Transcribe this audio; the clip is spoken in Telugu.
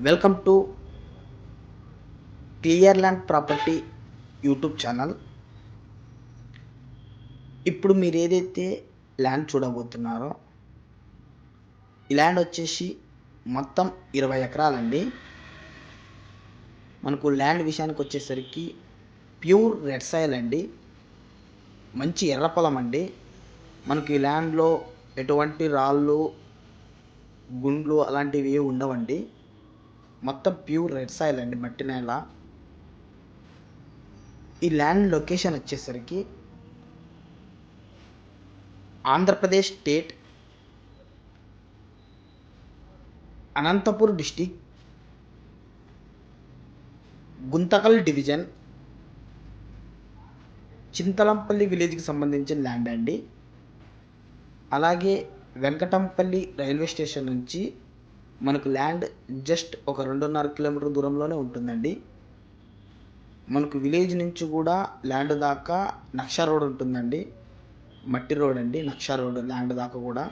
Welcome to clear land property YouTube channel. ఇప్పుడు మీరు ఏదైతే ల్యాండ్ చూడబోతున్నారో ఈ ల్యాండ్ వచ్చేసి మొత్తం 20 ఎకరాలండి. మనకు ల్యాండ్ విషయానికి వచ్చేసరికి ప్యూర్ రెడ్ సాయిల్ అండి, మంచి ఎర్ర పొలం అండి. మనకి ఈ ల్యాండ్లో ఎటువంటి రాళ్ళు గుండ్లు అలాంటివి ఏవి ఉండవండి. మొత్తం ప్యూర్ రెడ్ సాయిల్ అండి, మట్టి నేల. ఈ ల్యాండ్ లొకేషన్ వచ్చేసరికి Andhra Pradesh state, Anantapur district, Guntakal division, Chintalampalli విలేజ్కి సంబంధించిన ల్యాండ్ అండి. అలాగే వెంకటంపల్లి రైల్వే స్టేషన్ నుంచి మనకు ల్యాండ్ జస్ట్ ఒక 2.5 కిలోమీటర్ దూరంలోనే ఉంటుందండి. మనకు విలేజ్ నుంచి కూడా ల్యాండ్ దాకా నక్షా రోడ్ ఉంటుందండి, మట్టి రోడ్ అండి, నక్షా రోడ్ ల్యాండ్ దాకా కూడా.